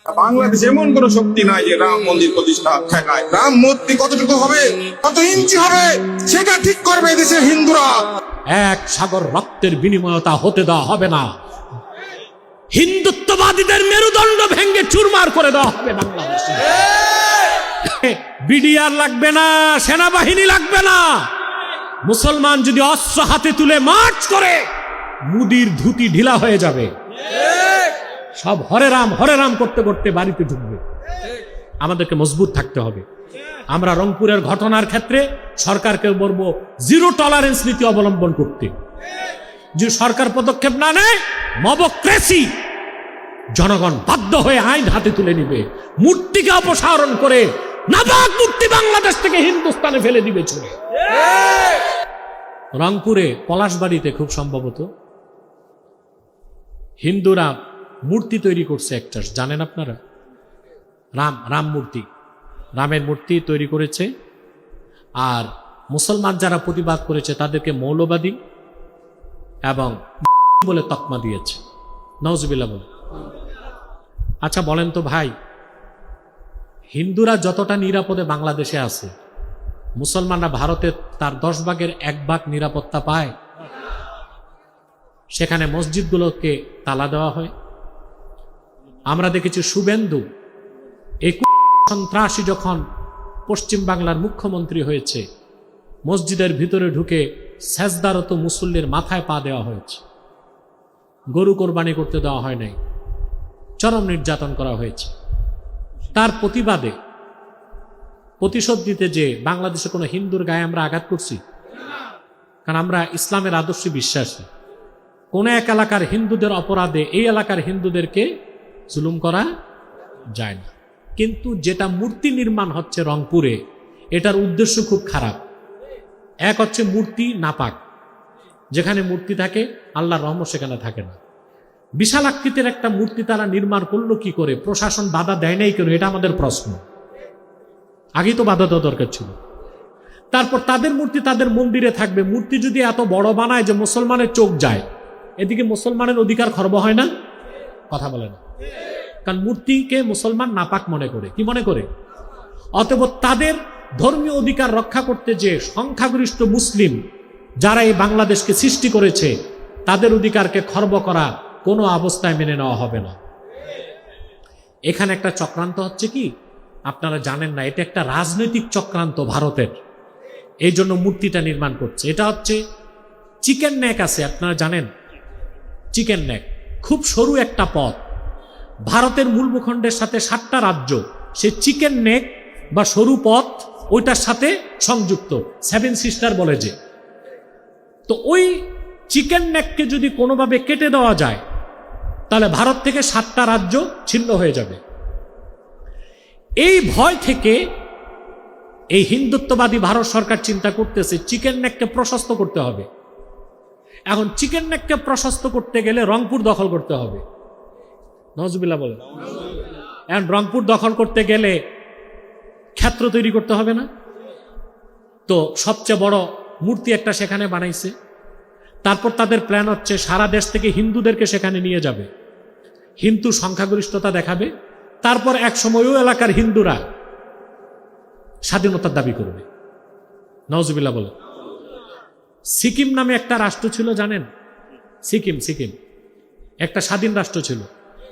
বাংলাদেশে এমন কোন শক্তি নাই যে রাম মন্দির প্রতিষ্ঠা ঠেকায়। রাম মূর্তি কতটুকু হবে, কত ইঞ্চি হবে, সেটা ঠিক করবে দেশের হিন্দুরা। এক সাগর রক্তের বিনিময়তা হতে দেওয়া হবে না। হিন্দুত্ববাদীদের মেরুদণ্ড ভেঙ্গে চুরমার করে দেওয়া হবে বাংলাদেশে। বিডিআর লাগবে না, সেনাবাহিনী লাগবে না। মুসলমান যদি অস্ত্র হাতে তুলে মার্চ করে, মুদির ধুতি ঢিলা হয়ে যাবে। সব হরে রাম করতে করতে বাড়িতে ঢুকবে। আমাদেরকে মজবুত থাকতে হবে। আমরা রংপুরের ঘটনার ক্ষেত্রে সরকারকে বলবো জিরো টলারেন্স নীতি অবলম্বন করতে। যে সরকার পদক্ষেপ না নেয়, মবক্রেসি, জনগণ বাধ্য হয়ে আইন হাতে তুলে নিবে। মূর্তিকে অপসারণ করে নাপাক মূর্তি বাংলাদেশ থেকে হিন্দুস্তানে ফেলে দিবে চলে। রংপুরে পলাশবাড়িতে খুব সম্ভবত হিন্দুরা মূর্তি তৈরি করছে একটা, জানেন আপনারা? রাম মূর্তি, রামের মূর্তি তৈরি করেছে। আর মুসলমান যারা প্রতিবাদ করেছে তাদেরকে মৌলবাদী এবং বলে তকমা দিয়েছে। নাউজুবিল্লাহ বলে। আচ্ছা বলেন তো ভাই, হিন্দুরা যতটা নিরাপদে বাংলাদেশে আছে, মুসলমানরা ভারতে তার 10 ভাগের 1 ভাগ নিরাপত্তা পায়? সেখানে মসজিদগুলোকে তালা দেওয়া হয়। আমরা দেখেছি শুভেন্দু এই সন্ত্রাসী যখন পশ্চিম বাংলার মুখ্যমন্ত্রী হয়েছে, মসজিদের ভিতরে ঢুকে সেজদারত মুসল্লির মাথায় পা দেওয়া হয়েছে, গরু কোরবানি করতে দেওয়া হয় নাই, চরম নির্যাতন করা হয়েছে। তার প্রতিবাদে প্রতিশোধ দিতে যে বাংলাদেশে কোনো হিন্দুর গায়ে আমরা আঘাত করছি? কারণ আমরা ইসলামের আদর্শে বিশ্বাসী। কোন এক এলাকার হিন্দুদের অপরাধে এই এলাকার হিন্দুদেরকে জুলুম করা যায় না। কিন্তু যেটা মূর্তি নির্মাণ হচ্ছে রংপুরে, এটার উদ্দেশ্য খুব খারাপ। এক হচ্ছে মূর্তি নাপাক, যেখানে মূর্তি থাকে আল্লাহর রহমত সেখানে থাকে না। বিশাল আকৃতির একটা মূর্তি তারা নির্মাণ করলো কি করে? প্রশাসন বাধা দেয় নাই কেন? এটা আমাদের প্রশ্ন। আগেই তো বাধা দেওয়া দরকার ছিল। তারপর তাদের মূর্তি তাদের মন্দিরে থাকবে। মূর্তি যদি এত বড় বানায় যে মুসলমানের চোখ যায়, এদিকে মুসলমানের অধিকার খর্ব হয় না? কথা বলে না। কারণ মূর্তিকে মুসলমান নাপাক মনে করে। কি মনে করে? অতএব তাদের ধর্মীয় অধিকার রক্ষা করতে যে সংখ্যাগরিষ্ঠ মুসলিম যারা এই বাংলাদেশকে সৃষ্টি করেছে, তাদের অধিকারকে খর্ব করা কোনো অবস্থায় মেনে নেওয়া হবে না। এখানে একটা চক্রান্ত হচ্ছে কি আপনারা জানেন না? এটা একটা রাজনৈতিক চক্রান্ত ভারতের। এই জন্য মূর্তিটা নির্মাণ করছে। এটা হচ্ছে চিকেন নেক আছে, আপনারা জানেন? চিকেন নেক খুব সরু একটা পথ, ভারতের মূল ভূখণ্ডের সাথে 7টা রাজ্য সে চিকেন নেক বা সরু পথ ওইটার সাথে সংযুক্ত, 7 সিস্টার বলে যে। তো ওই চিকেন নেককে যদি কোনোভাবে কেটে দেওয়া যায়, তাহলে ভারত থেকে 7টা রাজ্য ছিন্ন হয়ে যাবে। এই ভয় থেকে এই হিন্দুত্ববাদী ভারত সরকার চিন্তা করতেছে চিকেন নেককে প্রশস্ত করতে হবে। এখন চিকেন নেককে প্রশস্ত করতে গেলে রংপুর দখল করতে হবে। নজবিল্লাহ বলে। এখন রংপুর দখল করতে গেলে ক্ষেত্র তৈরি করতে হবে না? তো সবচেয়ে বড় মূর্তি একটা সেখানে বানাইছে। তারপর তাদের প্ল্যান হচ্ছে সারা দেশ থেকে হিন্দুদেরকে সেখানে নিয়ে যাবে, হিন্দু সংখ্যাগরিষ্ঠতা দেখাবে। তারপর এক সময় ওই এলাকার হিন্দুরা স্বাধীনতার দাবি করবে। নওজুবিল্লাহ বলে। সিকিম নামে একটা রাষ্ট্র ছিল, জানেন? সিকিম একটা স্বাধীন রাষ্ট্র ছিল।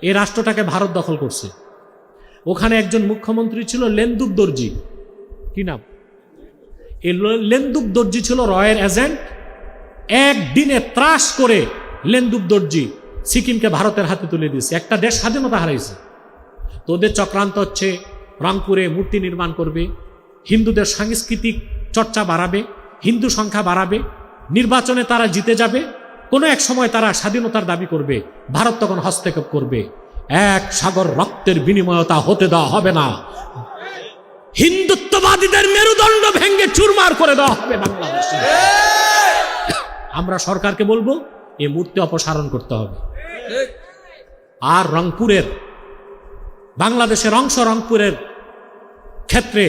এই রাষ্ট্রটাকে ভারত দখল করছে। ওখানে একজন মুখ্যমন্ত্রী ছিল লেন্দুক দর্জি। কি নাম? এই লেন্দুক দর্জি ছিল রয়ের এজেন্ট। একদিনে ত্রাস করে লেন্দুক দর্জি সিকিমকে ভারতের হাতে তুলে দিয়েছে। একটা দেশ স্বাধীনতা হারাইছে। তো ওদের চক্রান্ত হচ্ছে রংপুরে মূর্তি নির্মাণ করবে, হিন্দুদের সাংস্কৃতিক চর্চা বাড়াবে, হিন্দু সংখ্যা বাড়াবে, নির্বাচনে তারা জিতে যাবে, কোনো এক সময় তারা স্বাধীনতার দাবি করবে, ভারত তখন হস্তক্ষেপ করবে। এক সাগর রক্তের বিনিময়তা হতে দেওয়া হবে না। হিন্দুত্ববাদীদের মেরুদণ্ড ভেঙ্গে চুরমার করে দেওয়া হবে বাংলাদেশে। আমরা সরকারকে বলবো এই মূর্তি অপসারণ করতে হবে। আর রংপুরের, বাংলাদেশের অংশ রংপুরের ক্ষেত্রে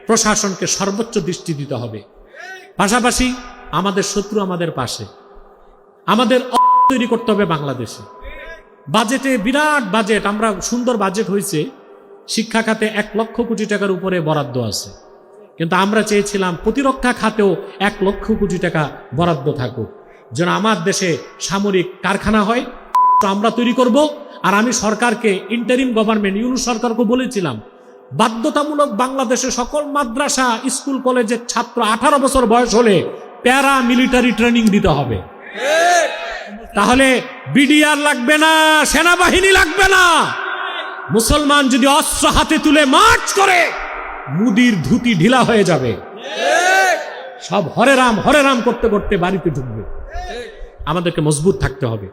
প্রশাসনকে সর্বোচ্চ দৃষ্টি দিতে হবে। পাশাপাশি আমাদের শত্রু আমাদের পাশে, আমাদের তৈরি করতে হবে বাংলাদেশে। বাজেটে বিরাট বাজেট, আমরা সুন্দর বাজেট হয়েছে, শিক্ষা খাতে 1 লক্ষ কোটি টাকার উপরে বরাদ্দ আছে, কিন্তু আমরা চেয়েছিলাম প্রতিরক্ষা খাতেও 1 লক্ষ কোটি টাকা বরাদ্দ থাকুক, যেন আমার দেশে সামরিক কারখানা হয়, তো আমরা তৈরি করব। আর আমি সরকারকে, ইন্টারিম গভর্নমেন্ট ইউনূস সরকারকে বলেছিলাম, বাধ্যতামূলক বাংলাদেশে সকল মাদ্রাসা, স্কুল, কলেজের ছাত্র 18 বছর বয়স হলে প্যারা মিলিটারি ট্রেনিং দিতে হবে। তাহলে বিডিআর লাগবে না, সেনাবাহিনী লাগবে না। মুসলমান যদি অস্ত্র হাতে তুলে মার্চ করে, মুদির ধুতি ঢিলা হয়ে যাবে, সব হরে রাম করতে করতে বাড়িতে ঢুকবে। আমাদেরকে মজবুত থাকতে হবে।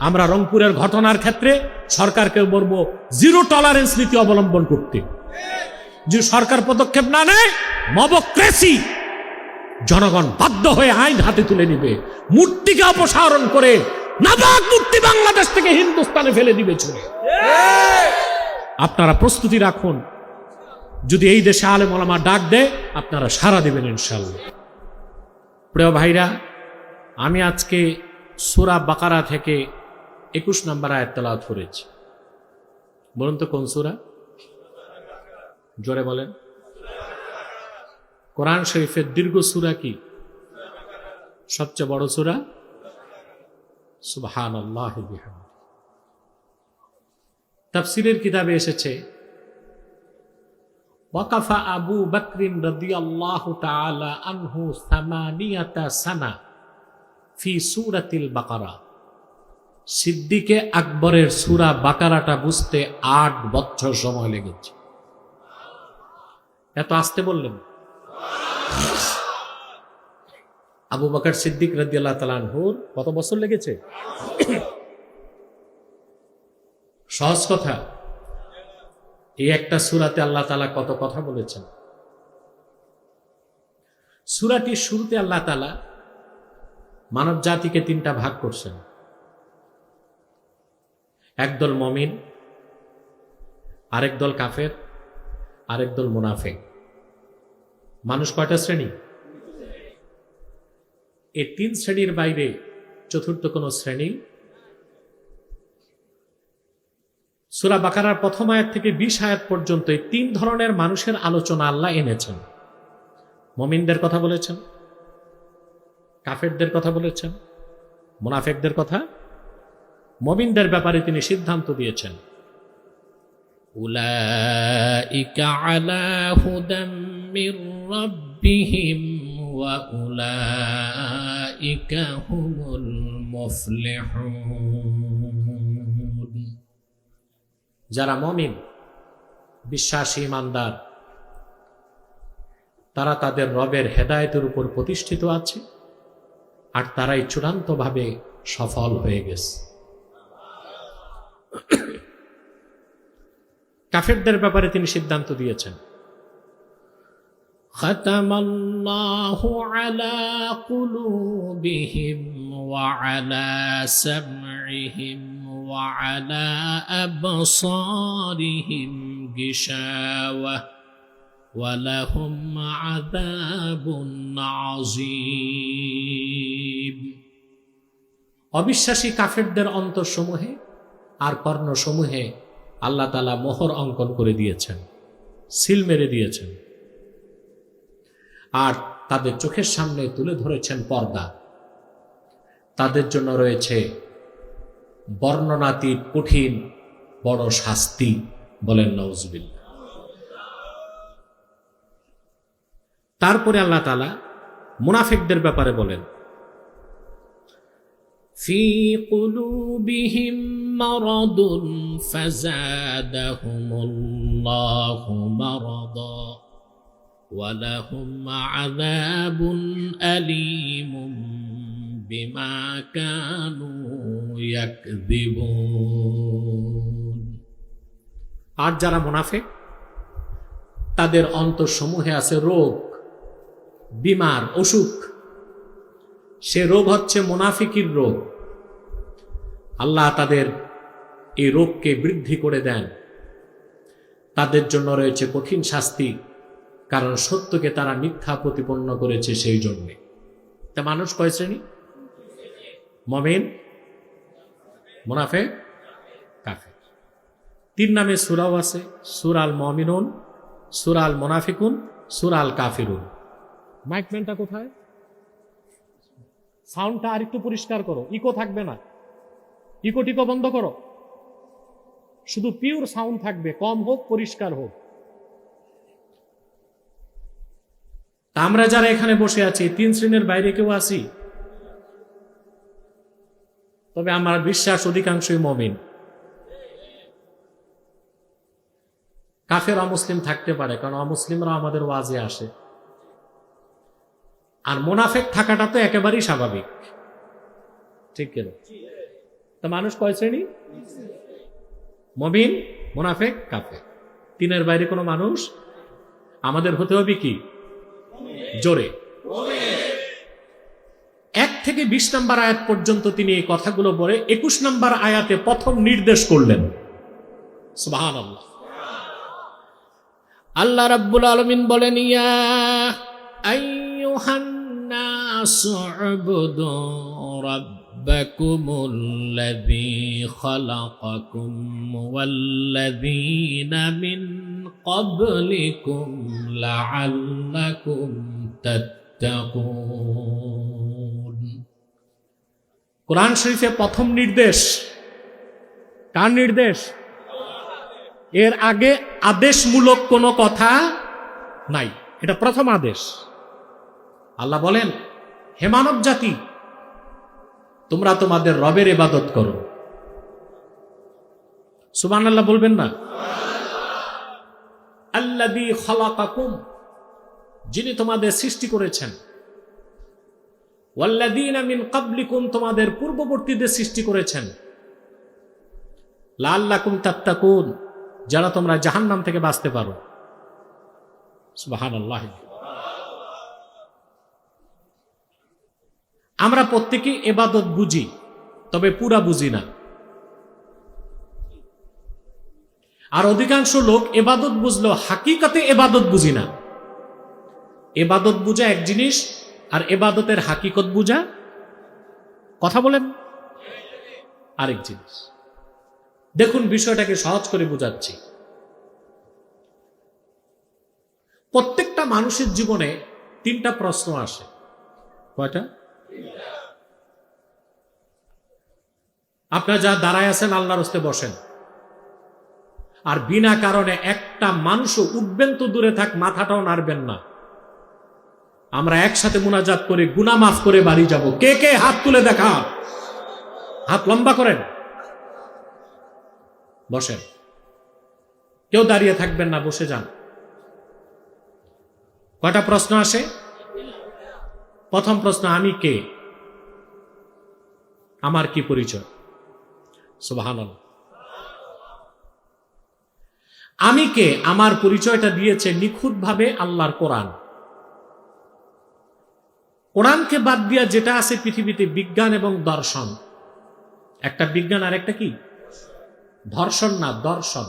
আমরা রংপুরের ঘটনার ক্ষেত্রে সরকারকে বলবো জিরো টলারেন্স নীতি অবলম্বন করতে। যে সরকার পদক্ষেপ না নেয়, মবক্রেসি, জনগণ বাধ্য হয়ে আইন হাতে তুলে নিবে, মূর্তিকে অপসারণ করে নাপাক মূর্তি বাংলাদেশ থেকে হিন্দুস্তানে ফেলে দিবে ছুঁড়ে। আপনারা প্রস্তুতি রাখুন, যদি এই দেশে আলেম ওলামা ডাক দেয় আপনারা সাড়া দেবেন ইনশাআল্লাহ। প্রিয় ভাইরা, আমি আজকে সূরা বাকারা থেকে 21 নম্বর আয়াত তেলাওয়াত করেছি। বলুন তো কোন সূরা? জোরে বলেন। কোরআন শরীফের দীর্ঘ সূরা কি? সবচেয়ে বড় সূরা সুবহানাল্লাহি ওয়া বিহামদিহি। তাফসীরের কিতাবে এসেছে, ওয়াকাফা আবু বকর রাদিয়াল্লাহু তাআলা আনহু 8 সানা ফি সূরাতিল বাকারা। সিদ্দিকে আকবরের সূরা বাকারাটা বুঝতে 8 বছর সময় লেগেছে। এত আসতে বললেন? আবু বকর সিদ্দিক রাদিয়াল্লাহু তাআলা আনহুর কত বছর লেগেছে? সহজ কথা, এই একটা সূরাতে আল্লাহ তাআলা কত কথা বলেছেন। সূরাটির শুরুতে আল্লাহ তাআলা মানব জাতিকে 3টা ভাগ করছেন। একদল মুমিন, আরেক দল কাফের, আরেক দল মুনাফিক। মানুষ কয়টা শ্রেণী? এই 3 শ্রেণীর বাইরে চতুর্থ কোন শ্রেণী। সূরা বাকারার প্রথম আয়াত থেকে 20 আয়াত পর্যন্ত এই 3 ধরনের মানুষের আলোচনা আল্লাহ এনেছেন। মুমিনদের কথা বলেছেন, কাফেরদের কথা বলেছেন, মুনাফিকদের কথা। মুমিনদের ব্যাপারে তিনি সিদ্ধান্ত দিয়েছেন, উলাইকা আলা হুদাম মির রাব্বিহিম ওয়া উলাইকা হুমুল মুফলিহুন। যারা মুমিন, বিশ্বাসী, ইমানদার, তারা তাদের রবের হেদায়েতের উপর প্রতিষ্ঠিত আছে, আর তারাই চূড়ান্তভাবে সফল হয়ে গেছে। কাফেরদের ব্যাপারে তিনি সিদ্ধান্ত দিয়েছেন, খাতামাল্লাহু আলা কুলুবিহিম ওয়া আলা সামইহিম ওয়া আলা আবসারিহিম গিশাওয়া ওয়া লাহুম আযাবুন আযীম। অবিশ্বাসী কাফেরদের অন্তরসমূহে আর কর্ণসমূহে আল্লাহ তাআলা মোহর অঙ্কন করে দিয়েছেন, সিল মেরে দিয়েছেন, আর তাদের চোখের সামনে তুলে ধরেছেন পর্দা। তাদের জন্য রয়েছে বর্ণনাতীত কঠিন বড় শাস্তি। বলেন নাউজুবিল্লাহ। তারপরে আল্লাহ তাআলা মুনাফিকদের ব্যাপারে বলেন, ফি কুলুবিহিম মারাদুন ফাযাদাহুমুল্লাহু মারাদা ওয়া লাহুম আযাবুন আলীমুম বিমা কানু ইয়াকযিবুন। আর যারা মুনাফিক, তাদের অন্তরসমূহে আছে রোগ, বিমার, অসুখ। সে রোগ হচ্ছে মুনাফিকির রোগ। আল্লাহ তাদের এই রোগকে বৃদ্ধি করে দেন। তাদের জন্য রয়েছে কঠিন শাস্তি, কারণ সত্যকে তারা মিথ্যা প্রতিপন্ন করেছে সেই জন্যে। তা মানুষ কয় শ্রেণী? মুমিন, মুনাফিক, 3 নামে সূরাও আছে, সূরা আল মুমিনুন, সূরা আল মুনাফিকুন, সূরা আল কাফিরুন। মাইকম্যানটা কোথায়? সাউন্ডটা আরেকটু পরিষ্কার করো, ইকো থাকবে না, ইকো টিকো বন্ধ করো, শুধু পিওর সাউন্ড থাকবে, কম হোক পরিষ্কার হোক। তা আমরা যারা এখানে বসে আছি 3 শ্রেণীর বাইরে কেউ আছি? তবে আমার বিশ্বাস অধিকাংশই মুমিন। কাফের অমুসলিম থাকতে পারে, কারণ অমুসলিমরা আমাদের ওয়াজে আসে। আর মুনাফিক থাকাটা তো একেবারেই স্বাভাবিক, ঠিক কেন? তো মানুষ কয় শ্রেণী? মুমিন, মুনাফিক, কাফের। 3-এর বাইরে কোনো মানুষ। আমাদের হতে হবে কি? জোরে 1 থেকে 20 নম্বর আয়াত পর্যন্ত তিনি এই কথাগুলো বলে 21 নম্বর আয়াতে প্রথম নির্দেশ করলেন। সুবহানাল্লাহ। আল্লাহ রাব্বুল আলামিন বলেন, ইয়া আইয়ুহান নাসু উবুদু রাব্বাকুমুল্লাযী খালাকাকুম ওয়াল্লাযীনা মিন ক্বাবলিকুম লাআল্লাকুম তাত্তাকুন। কোরআন শরীফে প্রথম নির্দেশ কার নির্দেশ? এর আগে আদেশমূলক কোনো কথা নাই, এটা প্রথম আদেশ। আল্লাহ বলেন, হে মানব জাতি, তোমরা তোমাদের রবের ইবাদত করো। সুবহানাল্লাহ বলবেন না? আল্লাযী খালাকাকুম, যিনি তোমাদের সৃষ্টি করেছেন, ওয়াল্লাযীনা মিন ক্বাবলিকুম, তোমাদের পূর্ববর্তীদের সৃষ্টি করেছেন, লাআল্লাকুম তাত্তাকুন, যারা তোমরা জাহান্নাম থেকে বাঁচতে পারো। সুবহানাল্লাহ। আমরা প্রত্যেকেই ইবাদত বুঝি, তবে পুরা বুঝি না। আর অধিকাংশ লোক ইবাদত বুঝলেও হাকিকতে ইবাদত বুঝি না। ইবাদত বুঝা এক জিনিস, আর ইবাদতের হাকিকত বুঝা, কথা বলেন, আরেক জিনিস। দেখুন, বিষয়টাকে সহজ করে বুঝাচ্ছি। প্রত্যেকটা মানুষের জীবনে 3টা প্রশ্ন আসে। কয়টা? আপনারা যা দাঁড়ায় আছেন, আল্লাহর হস্তে বসেন। আর বিনা কারণে একটা মানুষও উঠবেন তো দূরে থাক, মাথাটাও নাড়বেন না। আমরা একসাথে মুনাজাত করে গুনাহ মাফ করে বাড়ি যাব। কে কে হাত তুলে দেখা? হাত লম্বা করেন। বসেন, কেউ দাঁড়িয়ে থাকবেন না, বসে যান। কয়টা প্রশ্ন আসে? প্রথম প্রশ্ন, আমি কে? আমার কি পরিচয়? সুবহানাল্লাহ। আমি কে, আমার পরিচয়টা দিয়েছে নিখুঁতভাবে আল্লাহর কোরআন। কোরআনকে বাদ দিয়া যেটা আছে পৃথিবীতে, বিজ্ঞান এবং দর্শন। একটা বিজ্ঞান আর একটা কি? ধর্ষণ না, দর্শন।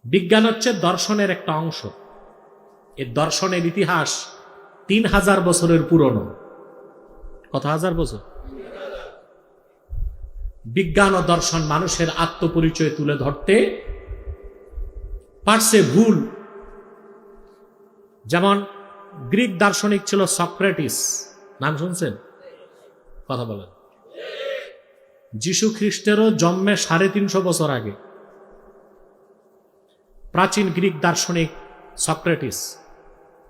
বিজ্ঞান হচ্ছে দর্শনের একটা অংশ। এই দর্শনের ইতিহাস 3000 বছরের পুরনো। কত হাজার বছর? বিজ্ঞান ও দর্শন মানুষের আত্মপরিচয় তুলে ধরতে পারছে ভুল। যেমন গ্রিক দার্শনিক ছিল সক্রেটিস, নাম শুনছেন? কথা বলেন। যীশু খ্রিস্টেরও জন্মে 350 বছর আগে প্রাচীন গ্রিক দার্শনিক সক্রেটিস,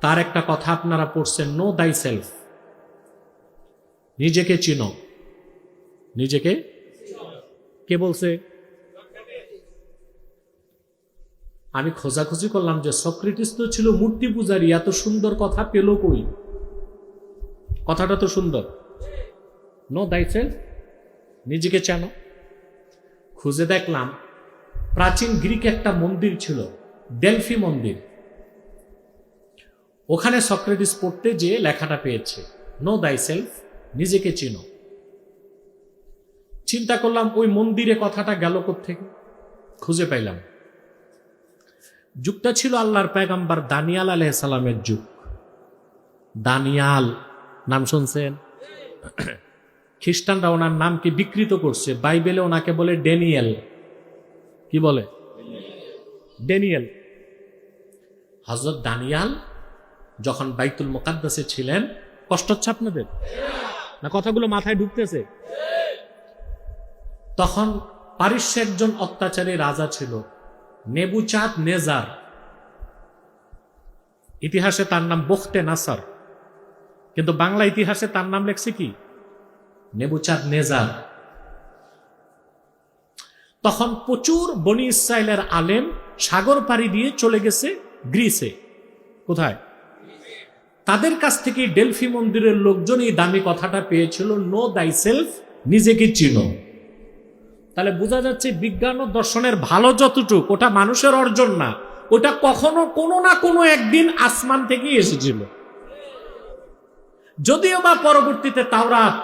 তার একটা কথা আপনারা পড়ছেন, নো দাই সেলফ, নিজেকে চিনো। নিজেকে কে বলছে? আমি খোঁজাখুঁজি করলাম যে সক্রেটিস তো ছিল মূর্তি পূজারী, এত সুন্দর কথা পেল কই? কথাটা তো সুন্দর, নো দাই সেলফ, নিজেকে জানো। খুঁজে দেখলাম প্রাচীন গ্রিক একটা মন্দির ছিল, ডেলফি মন্দির। ওখানে সক্রেটিস পড়তে যে লেখাটা পেয়েছে, নো দাই সেলফ, নিজেকে চিনো। চিন্তা করলাম ওই মন্দিরে কথাটা গেল কোত্থেকে? খুঁজে পাইলাম যুগটা ছিল আল্লাহর পয়গম্বর দানিয়াল আলাইহিস সালামের যুগ। দানিয়াল নাম শুনছেন? খ্রিস্টানরা ওনার নামকে বিকৃত করছে, বাইবেলে ওনাকে বলে ড্যানিয়েল। কি বলে? ড্যানিয়েল। হযরত দানিয়াল যখন বাইতুল মুকাদ্দাসে ছিলেন, কষ্ট হচ্ছে আপনাদের না? কথাগুলো মাথায় ঢুকতেছে? তখন পারস্যে একজন অত্যাচারী রাজা ছিল, নেবুচাঁদ নেজার। ইতিহাসে তার নাম বখতে নাসার, কিন্তু বাংলা ইতিহাসে তার নাম লেখছে কি? নেবুচাঁদ নেজার। তখন প্রচুর বনি ইসরায়েলের আলেম সাগর পাড়ি দিয়ে চলে গেছে গ্রিসে। কোথায়? তাদের কাছ থেকে ডেলফি মন্দিরের লোকজন এই দামি কথাটা পেয়েছিল, নো দাই সেলফ, নিজেকে চিনো। তাহলে বোঝা যাচ্ছে বিজ্ঞান ও দর্শনের ভালো যতটুক, ওটা মানুষের অর্জন না, ওটা কখনো কোনো না কোনো একদিন আসমান থেকেই এসেছিল। যদিও বা পরবর্তীতে তাওরাত,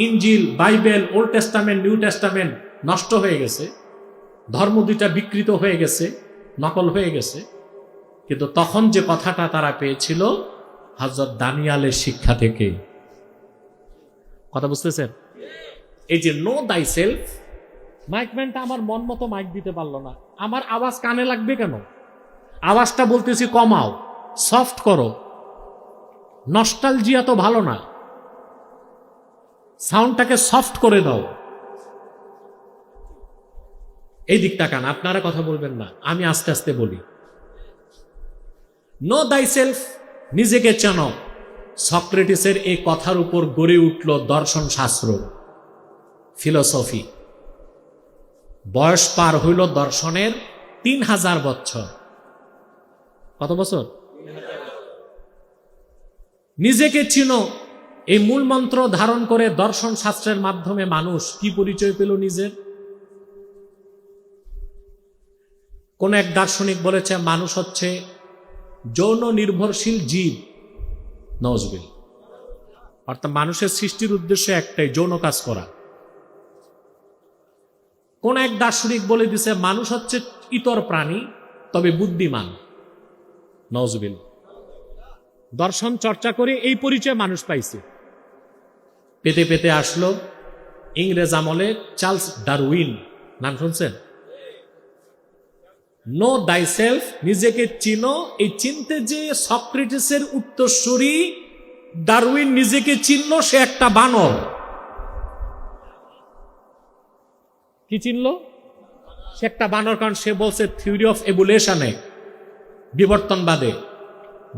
ইনজিল, Bible, Old Testament, New Testament নষ্ট হয়ে গেছে, ধর্ম দুইটা বিকৃত হয়ে গেছে, নকল হয়ে গেছে, কিন্তু তখন যে কথাটা তারা পেয়েছিল হযরত দানিয়ালের শিক্ষা থেকে। কথা বুঝতেছেন? এই যে নো দাই সেলফ, মাইকম্যানটা আমার মন মতো মাইক দিতে পারলো না, আমার আওয়াজ কানে লাগবে কেন? আওয়াজটা বলতেছি কমাও, সফট করো। নস্টালজিয়া তো ভালো না, সাউন্ডটাকে সফট করে দাও। এই দিকটা কান, আপনারা কথা বলবেন না, আমি আস্তে আস্তে বলি। নো দাই সেলফ, নিজেকে চেনো। সক্রেটিসের এই কথার উপর গড়ে উঠল দর্শন শাস্ত্র, ফিলোসফি। বয়স পার হইল দর্শনের 3000 বছর। কত বছর? নিজেকে চিনো, এই মূল মন্ত্র ধারণ করে দর্শন শাস্ত্রের মাধ্যমে মানুষ কি পরিচয় পেল নিজের? কোন এক দার্শনিক বলেছে মানুষ হচ্ছে যৌন নির্ভরশীল জীব। নওয়াজবিল। অর্থাৎ মানুষের সৃষ্টির উদ্দেশ্য একটাই, যৌন কাজ করা। কোন এক দার্শনিক বলে দিছে মানুষ হচ্ছে ইতর প্রাণী, তবে বুদ্ধিমান। নওয়াজবিল। দর্শন চর্চা করে এই পরিচয় মানুষ পাইছে। পেতে পেতে আসলো ইংরেজ আমলে চার্লস ডারউইন, নাম শুনছেন? নো দাই সেলফ, নিজেকে চিনো। এই চিনতে যে সক্রেটিসের উত্তরসূরি ডারউইন নিজেকে চিনল, সে একটা বানর। কি চিনল? সে একটা বানর, কারণ সে বলছে থিওরি অফ এভোলিউশনে, বিবর্তনবাদে,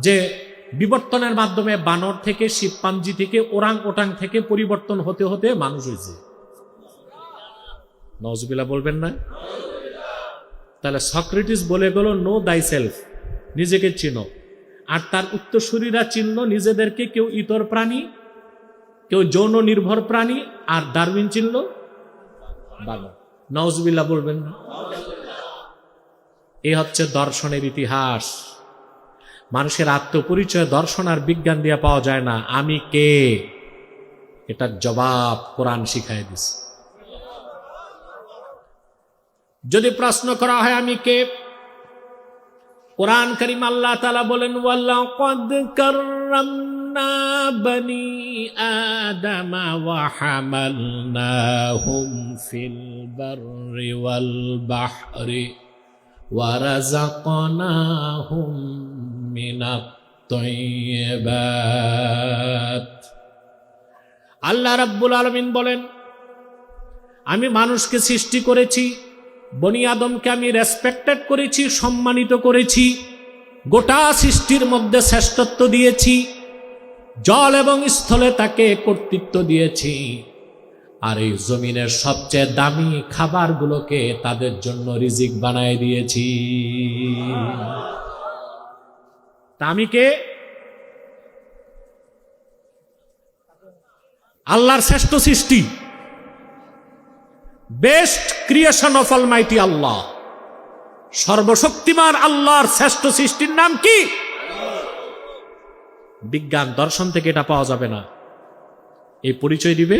যে বিবর্তনের মাধ্যমে বানর থেকে, শিম্পাঞ্জি থেকে, ওরাং ওটাং থেকে পরিবর্তন হতে হতে মানুষ হয়েছে। নওয়াজবিল্লাহ বলবেন না? তাহলে সক্রেটিস বলে গেল নো দাই সেলফ, নিজেকে চিনো। আর তার উত্তরসূরিরা চিনল নিজেদেরকে, কেউ ইতর প্রাণী, কেউ যৌন নির্ভর প্রাণী, আর ডারউইন চিনল বানর। নওয়াজবিল্লাহ বলবেন না? এ হচ্ছে দর্শনের ইতিহাস। মানুষের আত্মপরিচয় দর্শন আর বিজ্ঞান দিয়ে পাওয়া যায় না। আমি কে, এটার জবাব কোরআন শিখাই দিছে। যদি প্রশ্ন করা হয় আমি কে, কোরআন কারীম আল্লাহ তাআলা বলেন ওয়ালাকাদ কাররামনা বনি আদামা ওয়া হামালনাহুম ফিল বাররি ওয়াল বাহরি ওয়া রাযাকনাহুম মিনাত তাইয়্যিবাত। আল্লাহ রাব্বুল আলামিন বলেন, আমি মানুষকে সৃষ্টি করেছি, বনি আদমকে আমি রেসপেক্টেড করেছি, সম্মানিত করেছি, গোটা সৃষ্টির মধ্যে শ্রেষ্ঠত্ব দিয়েছি, জল এবং স্থলে তাকে কর্তৃত্ব দিয়েছি, আর এই জমিনের সবচেয়ে দামি খাবারগুলোকে তাদের জন্য রিজিক বানায় দিয়েছি। তা আমি কে? আল্লাহর শ্রেষ্ঠ সৃষ্টি, বেস্ট ক্রিয়েশন অফ অলমাইটি আল্লাহ, সর্বশক্তিমান আল্লাহর শ্রেষ্ঠ সৃষ্টির নাম কি? বিজ্ঞান দর্শন থেকে এটা পাওয়া যাবে না। এই পরিচয় দিবে